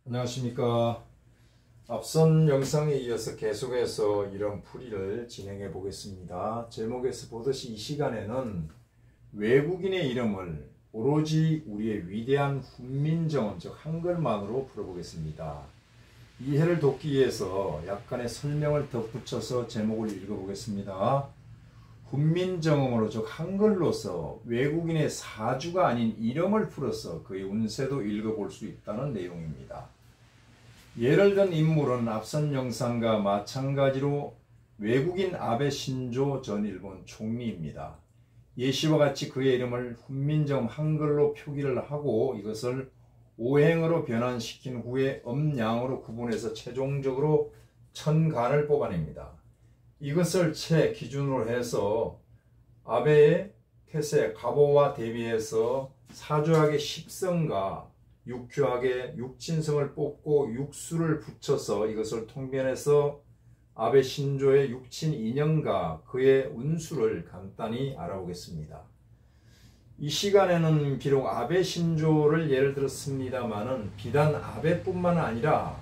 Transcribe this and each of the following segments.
안녕하십니까. 앞선 영상에 이어서 계속해서 이런 풀이를 진행해 보겠습니다. 제목에서 보듯이 이 시간에는 외국인의 이름을 오로지 우리의 위대한 훈민정음 즉 한글만으로 풀어보겠습니다. 이해를 돕기 위해서 약간의 설명을 덧붙여서 제목을 읽어보겠습니다. 훈민정음으로 즉 한글로서 외국인의 사주가 아닌 이름을 풀어서 그의 운세도 읽어볼 수 있다는 내용입니다. 예를 든 인물은 앞선 영상과 마찬가지로 외국인 아베 신조 전 일본 총리입니다. 예시와 같이 그의 이름을 훈민정음 한글로 표기를 하고 이것을 오행으로 변환시킨 후에 음양으로 구분해서 최종적으로 천간을 뽑아냅니다. 이것을 채 기준으로 해서 아베의 태세 가보와 대비해서 사주학의 십성과 육주학의 육친성을 뽑고 육수를 붙여서 이것을 통변해서 아베 신조의 육친 인연과 그의 운수를 간단히 알아보겠습니다. 이 시간에는 비록 아베 신조를 예를 들었습니다마는 비단 아베뿐만 아니라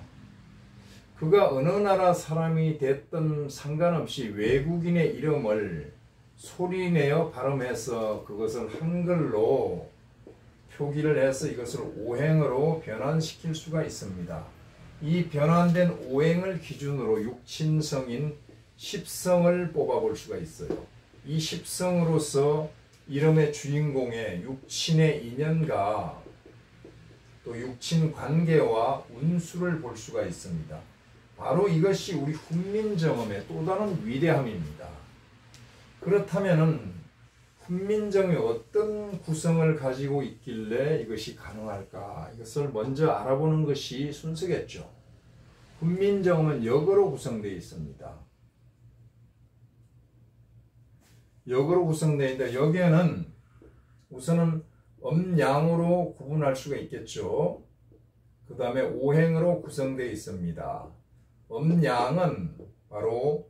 그가 어느 나라 사람이 됐든 상관없이 외국인의 이름을 소리내어 발음해서 그것을 한글로 표기를 해서 이것을 오행으로 변환시킬 수가 있습니다. 이 변환된 오행을 기준으로 육친성인 십성을 뽑아볼 수가 있어요. 이 십성으로서 이름의 주인공의 육친의 인연과 또 육친 관계와 운수를 볼 수가 있습니다. 바로 이것이 우리 훈민정음의 또 다른 위대함입니다. 그렇다면은 훈민정음이 어떤 구성을 가지고 있길래 이것이 가능할까? 이것을 먼저 알아보는 것이 순서겠죠. 훈민정음은 역으로 구성되어 있습니다. 역으로 구성되어 있는데 여기에는 우선은 음양으로 구분할 수가 있겠죠. 그 다음에 오행으로 구성되어 있습니다. 음양은 바로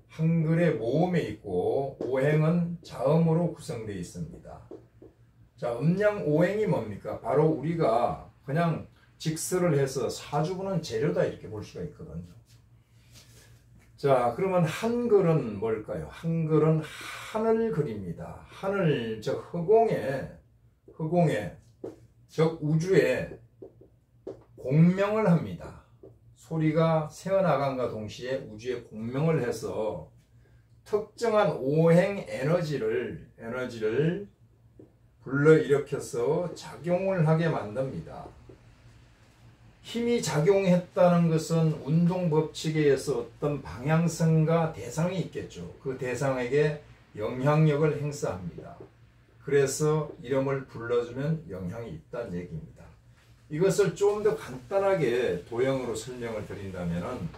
한글의 모음에 있고 오행은 자음으로 구성되어 있습니다. 자, 음양 오행이 뭡니까? 바로 우리가 그냥 직설을 해서 사주보는 재료다 이렇게 볼 수가 있거든요. 자, 그러면 한글은 뭘까요? 한글은 하늘 글입니다. 하늘 즉 허공에 즉 우주에 공명을 합니다. 소리가 새어나간과 동시에 우주에 공명을 해서 특정한 오행 에너지를 불러일으켜서 작용을 하게 만듭니다. 힘이 작용했다는 것은 운동 법칙에 의해서 어떤 방향성과 대상이 있겠죠. 그 대상에게 영향력을 행사합니다. 그래서 이름을 불러주면 영향이 있다는 얘기입니다. 이것을 좀 더 간단하게 도형으로 설명을 드린다면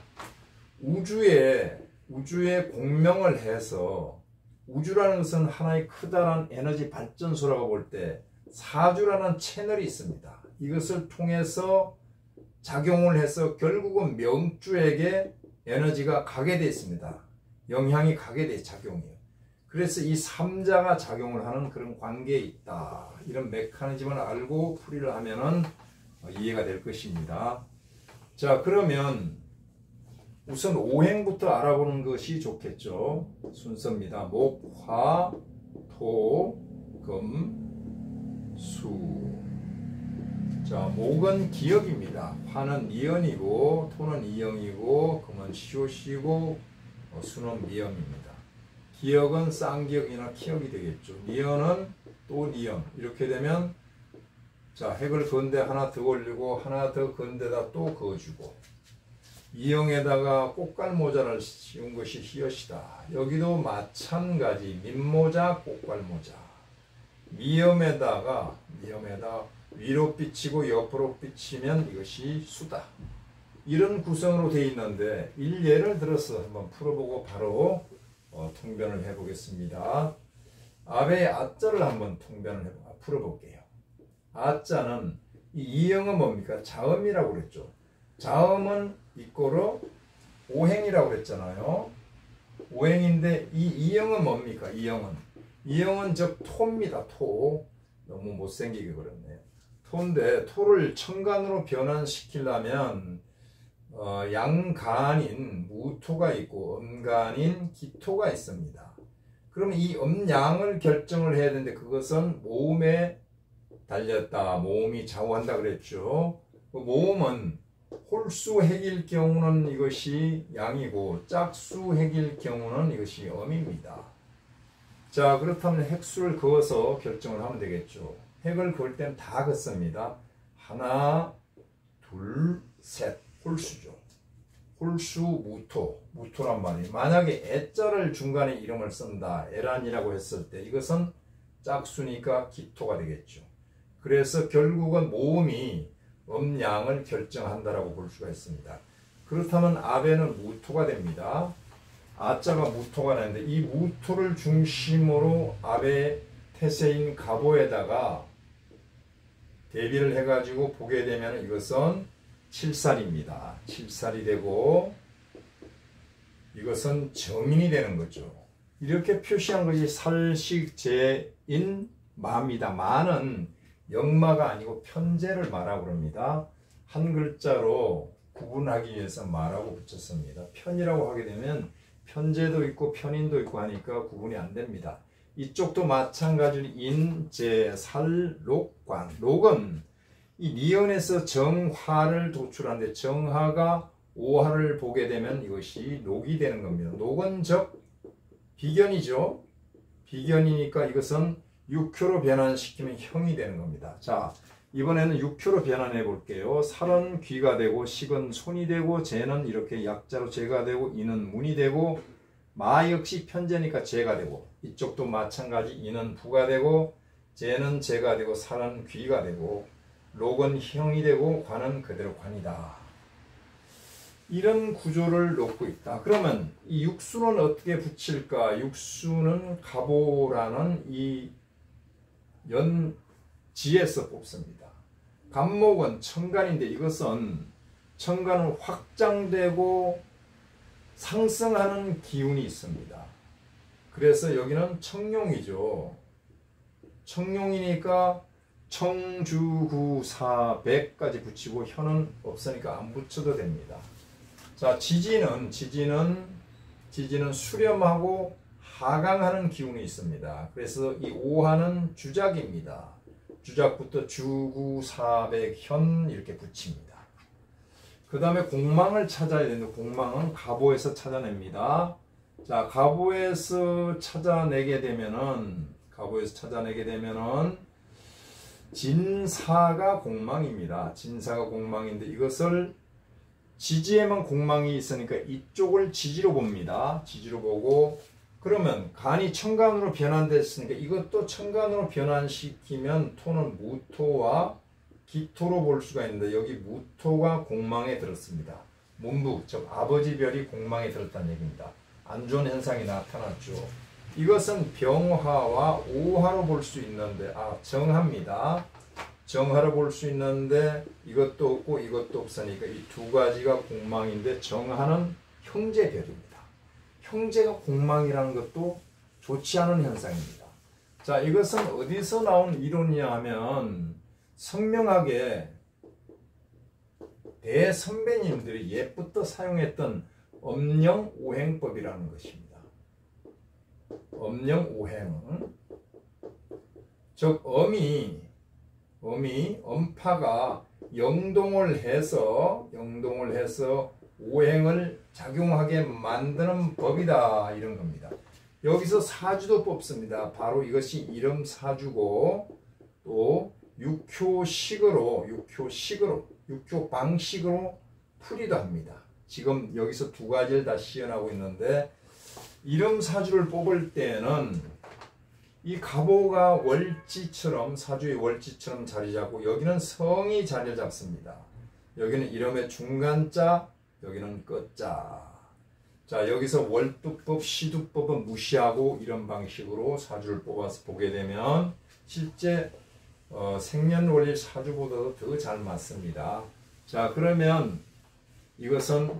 우주에 공명을 해서 우주라는 것은 하나의 커다란 에너지 발전소라고 볼 때 사주라는 채널이 있습니다. 이것을 통해서 작용을 해서 결국은 명주에게 에너지가 가게 되어 있습니다. 영향이 가게 돼 작용이에요. 그래서 이 3자가 작용을 하는 그런 관계에 있다. 이런 메커니즘을 알고 풀이를 하면은 이해가 될 것입니다. 자, 그러면 우선 오행부터 알아보는 것이 좋겠죠. 순서입니다. 목, 화, 토, 금, 수. 자, 목은 기역입니다. 화는 니연이고 토는 이영이고 금은 시옷이고 수는 미염입니다. 기역은 쌍기역이나 키역이 되겠죠. 니연은 또 니연. 이렇게 되면 자, 핵을 건데 하나 더 올리고 하나 더 건데다 또 그어주고 이영에다가 꽃갈모자를 씌운 것이 희엇이다. 여기도 마찬가지 민모자 꽃갈모자 미염에다 위로 삐치고 옆으로 삐치면 이것이 수다. 이런 구성으로 되어 있는데 일예를 들어서 한번 풀어보고 바로 통변을 해보겠습니다. 아베의 아자를 한번 풀어볼게요. 아자는 이 이영은 뭡니까? 자음이라고 그랬죠. 자음은 이꼬로 오행이라고 그랬잖아요. 오행인데 이 이영은 뭡니까? 이영은 즉 토입니다. 토. 너무 못생기게 그랬네요. 토인데 토를 천간으로 변환시키려면 양간인 무토가 있고 음간인 기토가 있습니다. 그러면 이 음양을 결정을 해야 되는데 그것은 모음에 달렸다. 모음이 좌우한다 그랬죠. 모음은 홀수핵일 경우는 이것이 양이고 짝수핵일 경우는 이것이 음입니다. 자, 그렇다면 핵수를 그어서 결정을 하면 되겠죠. 핵을 그을 때는 다 긋습니다. 하나, 둘, 셋. 홀수죠. 홀수 무토. 무토란 말이 만약에 애자를 중간에 이름을 쓴다. 애란이라고 했을 때 이것은 짝수니까 기토가 되겠죠. 그래서 결국은 모음이 음양을 결정한다라고 볼 수가 있습니다. 그렇다면 아베는 무토가 됩니다. 아자가 무토가 되는데 이 무토를 중심으로 아베 태세인 가보에다가 대비를 해가지고 보게 되면 이것은 칠살입니다. 칠살이 되고 이것은 정인이 되는 거죠. 이렇게 표시한 것이 살식제인 마입니다. 마는 역마가 아니고 편제를 마라고 합니다. 한 글자로 구분하기 위해서 마라고 붙였습니다. 편이라고 하게 되면 편제도 있고 편인도 있고 하니까 구분이 안 됩니다. 이쪽도 마찬가지로 인, 제, 살, 록, 관. 록은 이 니은에서 정화를 도출하는데 정화가 오화를 보게 되면 이것이 녹이 되는 겁니다. 녹은 즉 비견이죠. 비견이니까 이것은 육효로 변환시키면 형이 되는 겁니다. 자, 이번에는 육효로 변환해 볼게요. 살은 귀가 되고 식은 손이 되고 제는 이렇게 약자로 제가 되고 이는 문이 되고 마 역시 편제니까 제가 되고 이쪽도 마찬가지 이는 부가 되고 제는 제가 되고 살은 귀가 되고 록은 형이 되고 관은 그대로 관이다. 이런 구조를 놓고 있다. 그러면 이 육수는 어떻게 붙일까? 육수는 가보라는 이 연지에서 뽑습니다. 간목은 천간인데 이것은 천간은 확장되고 상승하는 기운이 있습니다. 그래서 여기는 청룡이죠. 청룡이니까 청주구사백까지 붙이고 현은 없으니까 안 붙여도 됩니다. 자, 지지는 수렴하고 하강하는 기운이 있습니다. 그래서 이 오화는 주작입니다. 주작부터 주구사백 현 이렇게 붙입니다. 그 다음에 공망을 찾아야 되는데 공망은 가보에서 찾아냅니다. 자, 가보에서 찾아내게 되면은 진사가 공망입니다. 진사가 공망인데 이것을 지지에만 공망이 있으니까 이쪽을 지지로 봅니다. 지지로 보고 그러면 간이 천간으로 변환됐으니까 이것도 천간으로 변환시키면 토는 무토와 기토로 볼 수가 있는데 여기 무토가 공망에 들었습니다. 문부, 즉 아버지 별이 공망에 들었다는 얘기입니다. 안 좋은 현상이 나타났죠. 이것은 병화와 오화로 볼 수 있는데 정화입니다. 정화로 볼 수 있는데 이것도 없고 이것도 없으니까 이 두 가지가 공망인데 정화는 형제별입니다. 형제가 공망이라는 것도 좋지 않은 현상입니다. 자, 이것은 어디서 나온 이론이냐 하면 선명하게 대선배님들이 옛부터 사용했던 엄령오행법이라는 것입니다. 엄령오행, 즉 음파가 영동을 해서 오행을 작용하게 만드는 법이다 이런 겁니다. 여기서 사주도 뽑습니다. 바로 이것이 이름 사주고 또 육효 방식으로 풀이도 합니다. 지금 여기서 두 가지를 다 시연하고 있는데 이름 사주를 뽑을 때는 이 가보가 월지처럼 사주의 월지처럼 자리 잡고 여기는 성이 자리를 잡습니다. 여기는 이름의 중간자, 여기는 끝자. 자, 여기서 월두법, 시두법은 무시하고 이런 방식으로 사주를 뽑아서 보게 되면 실제 생년월일 사주보다도 더 잘 맞습니다. 자, 그러면 이것은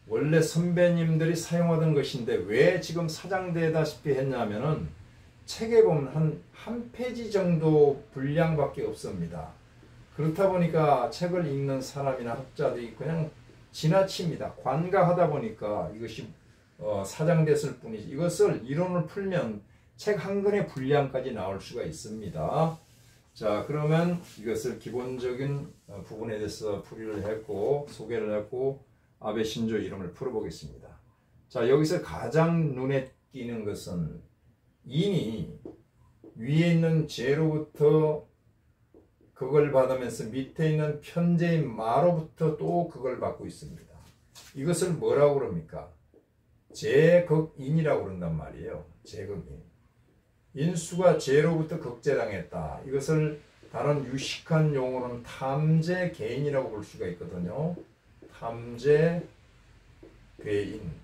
원래 선배님들이 사용하던 것인데 왜 지금 사장되다시피 했냐면은 책에 보면 한 페이지 정도 분량밖에 없습니다. 그렇다 보니까 책을 읽는 사람이나 학자들이 그냥 지나칩니다. 관가하다 보니까 이것이 사장됐을 뿐이지, 이것을 이론을 풀면 책 한 권의 분량까지 나올 수가 있습니다. 자, 그러면 이것을 기본적인 부분에 대해서 풀이를 했고, 소개를 했고, 아베 신조 이론을 풀어보겠습니다. 자, 여기서 가장 눈에 띄는 것은 인이 위에 있는 제로부터 그걸 받으면서 밑에 있는 편제인 마로부터 또 그걸 받고 있습니다. 이것을 뭐라고 그럽니까? 제극인이라고 그런단 말이에요. 제극인. 인수가 제로부터 극제당했다. 이것을 다른 유식한 용어는 탐제개인이라고 볼 수가 있거든요. 탐제개인.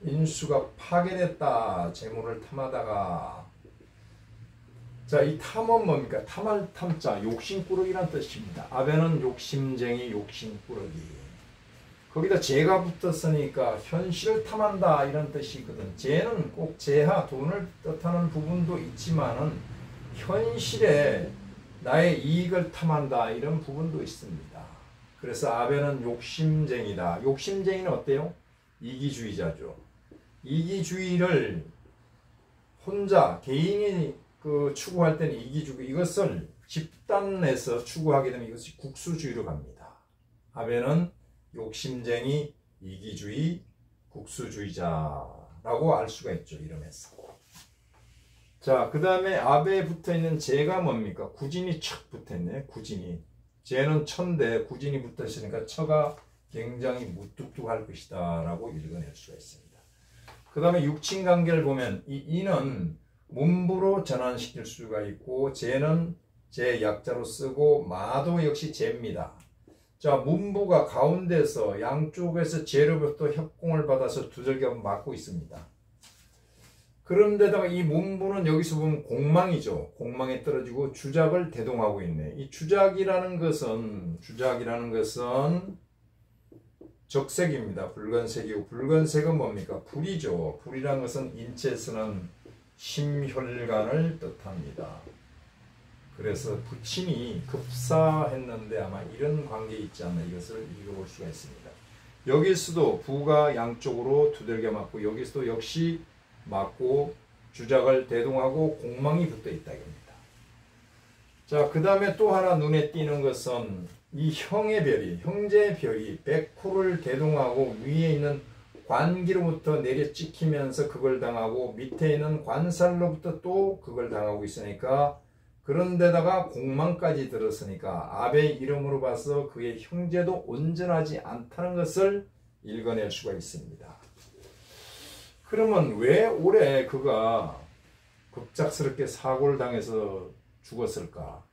인수가 파괴됐다. 재물을 탐하다가. 자, 이 탐은 뭡니까? 탐할 탐자, 욕심꾸러기란 뜻입니다. 아베는 욕심쟁이, 욕심꾸러기. 거기다 재가 붙었으니까 현실을 탐한다 이런 뜻이거든. 재는 꼭 재하, 돈을 뜻하는 부분도 있지만은 현실에 나의 이익을 탐한다 이런 부분도 있습니다. 그래서 아베는 욕심쟁이다. 욕심쟁이는 어때요? 이기주의자죠. 이기주의를 혼자 개인이 추구할 때는 이기주의, 이것을 집단에서 추구하게 되면 이것이 국수주의로 갑니다. 아베는 욕심쟁이, 이기주의, 국수주의자라고 알 수가 있죠. 이러면서. 자, 그 다음에 아베에 붙어있는 제가 뭡니까? 구진이 척 붙어있네. 구진이. 제는 천데 구진이 붙어있으니까 처가 굉장히 무뚝뚝할 것이다 라고 읽어낼 수가 있습니다. 그 다음에 육친관계를 보면 이 이는 문부로 전환시킬 수가 있고, 제는 제 약자로 쓰고, 마도 역시 제입니다. 자, 문부가 가운데서 양쪽에서 제로부터 협공을 받아서 두들겨 맞고 있습니다. 그런데다가 이 문부는 여기서 보면 공망이죠. 공망에 떨어지고 주작을 대동하고 있네. 이 주작이라는 것은 적색입니다. 붉은색이고, 붉은색은 뭡니까? 불이죠. 불이라는 것은 인체에서는 심혈관을 뜻합니다. 그래서 부친이 급사했는데 아마 이런 관계에 있지 않나, 이것을 읽어볼 수가 있습니다. 여기서도 부가 양쪽으로 두들겨 맞고, 여기서도 역시 맞고 주작을 대동하고 공망이 붙어 있다 이겁니다. 자, 그 다음에 또 하나 눈에 띄는 것은 이 형의 별이, 형제의 별이 백호를 대동하고 위에 있는 관기로부터 내려 찍히면서 그걸 당하고 밑에 있는 관살로부터 또 그걸 당하고 있으니까, 그런데다가 공망까지 들었으니까 아베의 이름으로 봐서 그의 형제도 온전하지 않다는 것을 읽어낼 수가 있습니다. 그러면 왜 올해 그가 급작스럽게 사고를 당해서 죽었을까?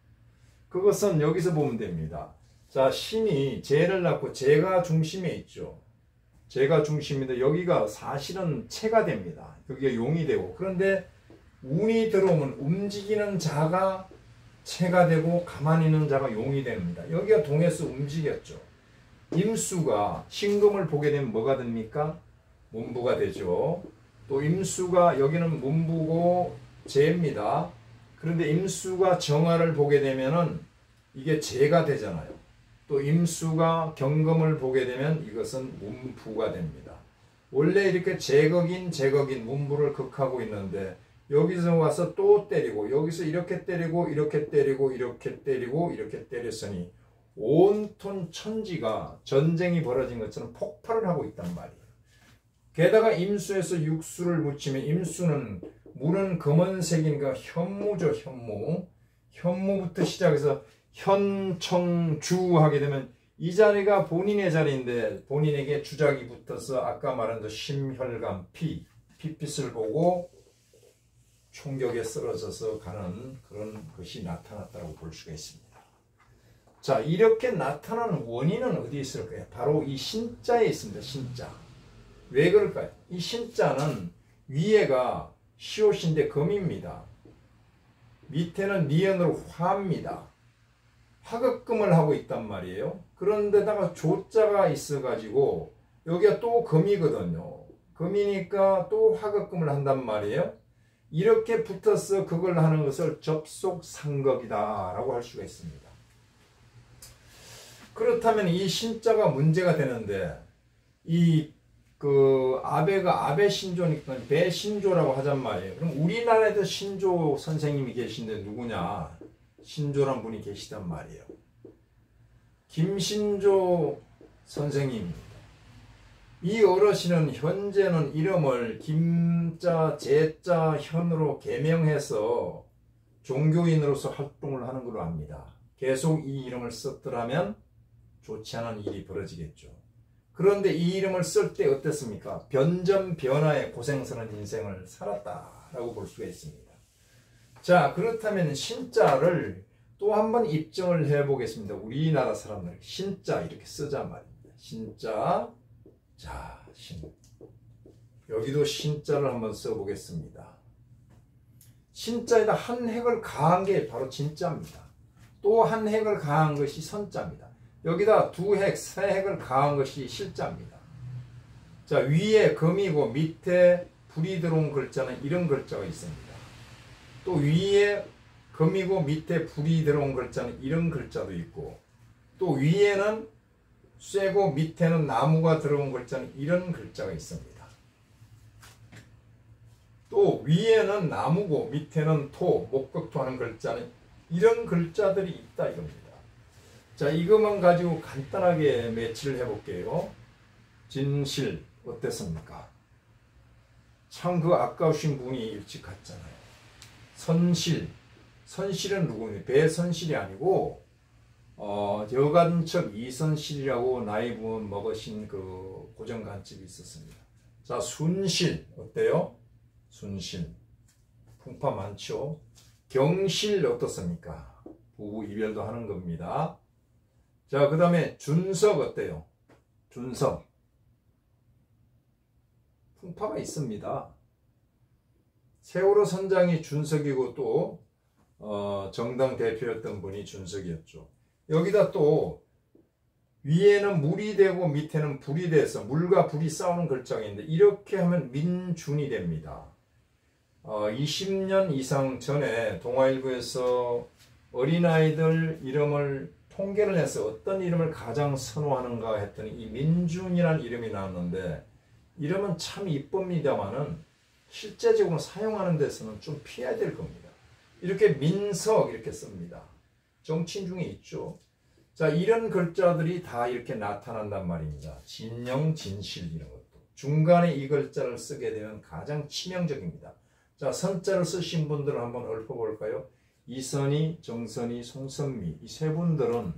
그것은 여기서 보면 됩니다. 자, 신이 재를 낳고 재가 중심에 있죠. 재가 중심인데 여기가 사실은 체가 됩니다. 여기가 용이 되고, 그런데 운이 들어오면 움직이는 자가 체가 되고 가만히 있는 자가 용이 됩니다. 여기가 동해서 움직였죠. 임수가 신금을 보게 되면 뭐가 됩니까? 문부가 되죠. 또 임수가, 여기는 문부고 재입니다. 그런데 임수가 정화를 보게 되면은 이게 재가 되잖아요. 또 임수가 경금을 보게 되면 이것은 문부가 됩니다. 원래 이렇게 제극인 문부를 극하고 있는데 여기서 와서 또 때리고, 여기서 이렇게 때리고 이렇게 때리고 이렇게 때리고 이렇게 때렸으니 온통 천지가 전쟁이 벌어진 것처럼 폭발을 하고 있단 말이에요. 게다가 임수에서 육수를 묻히면, 임수는 물은 검은색이니까 현무죠. 현무부터 시작해서 현청주 하게 되면 이 자리가 본인의 자리인데 본인에게 주작이 붙어서 아까 말한 그 심혈관, 피빛을 보고 총격에 쓰러져서 가는 그런 것이 나타났다고 볼 수가 있습니다. 자, 이렇게 나타나는 원인은 어디에 있을까요? 바로 이 신자에 있습니다. 신자. 왜 그럴까요? 이 신자는 위에가 시옷인데 금입니다. 밑에는 니은으로 화입니다. 화극금을 하고 있단 말이에요. 그런데다가 조자가 있어가지고 여기가 또 금이거든요. 금이니까 또 화극금을 한단 말이에요. 이렇게 붙어서 그걸 하는 것을 접속상극이다 라고 할 수가 있습니다. 그렇다면 이 신자가 문제가 되는데 아베가 아베 신조니까 배신조라고 하잔 말이에요. 그럼 우리나라에도 신조 선생님이 계신데 누구냐? 신조란 분이 계시단 말이에요. 김신조 선생님입니다. 이 어르신은 현재는 이름을 김자, 제자, 현으로 개명해서 종교인으로서 활동을 하는 걸로 압니다. 계속 이 이름을 썼더라면 좋지 않은 일이 벌어지겠죠. 그런데 이 이름을 쓸 때 어땠습니까? 변전변화에 고생스러운 인생을 살았다라고 볼 수가 있습니다. 자, 그렇다면 신자를 또 한 번 입증을 해보겠습니다. 우리나라 사람들 신자 이렇게 쓰자 말입니다. 신자, 자, 여기도 신자를 한번 써보겠습니다. 신자에다 한 획을 가한 게 바로 진자입니다. 또 한 획을 가한 것이 선자입니다. 여기다 두 획, 세 획을 가한 것이 실자입니다. 자, 위에 금이고 밑에 불이 들어온 글자는 이런 글자가 있습니다. 또 위에 금이고 밑에 불이 들어온 글자는 이런 글자도 있고, 또 위에는 쇠고 밑에는 나무가 들어온 글자는 이런 글자가 있습니다. 또 위에는 나무고 밑에는 토, 목격토 하는 글자는 이런 글자들이 있다 이겁니다. 자, 이것만 가지고 간단하게 매치를 해볼게요. 진실 어땠습니까? 참 그 아까우신 분이 일찍 갔잖아요. 선실은 누구니? 배선실이 아니고 여간첩 이선실이라고 나이 먹으신 그 고정간첩이 있었습니다. 자, 순실 어때요? 순실 풍파 많죠. 경실 어떻습니까? 부부 이별도 하는 겁니다. 자, 그 다음에 준석 어때요? 준석 풍파가 있습니다. 세월호 선장이 준석이고 또 정당 대표였던 분이 준석이었죠. 여기다 또 위에는 물이 되고 밑에는 불이 돼서 물과 불이 싸우는 글자가 있는데 이렇게 하면 민준이 됩니다. 20년 이상 전에 동아일보에서 어린아이들 이름을 통계를 해서 어떤 이름을 가장 선호하는가 했더니 이 민준이라는 이름이 나왔는데, 이름은 참 이쁩니다만은 실제적으로 사용하는 데서는 좀 피해야 될 겁니다. 이렇게 민석 이렇게 씁니다. 정치인 중에 있죠. 자, 이런 글자들이 다 이렇게 나타난단 말입니다. 진영, 진실 이런 것도. 중간에 이 글자를 쓰게 되면 가장 치명적입니다. 자, 선자를 쓰신 분들을 한번 읊어볼까요? 이선희, 정선희, 송선미 이 세 분들은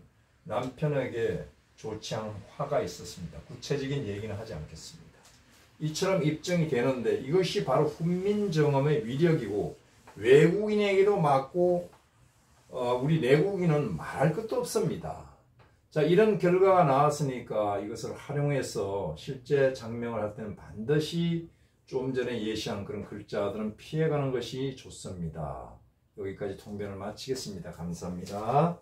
남편에게 좋지 않은 화가 있었습니다. 구체적인 얘기는 하지 않겠습니다. 이처럼 입증이 되는데 이것이 바로 훈민정음의 위력이고 외국인에게도 맞고 우리 내국인은 말할 것도 없습니다. 자, 이런 결과가 나왔으니까 이것을 활용해서 실제 장명을 할 때는 반드시 좀 전에 예시한 그런 글자들은 피해가는 것이 좋습니다. 여기까지 통변을 마치겠습니다. 감사합니다.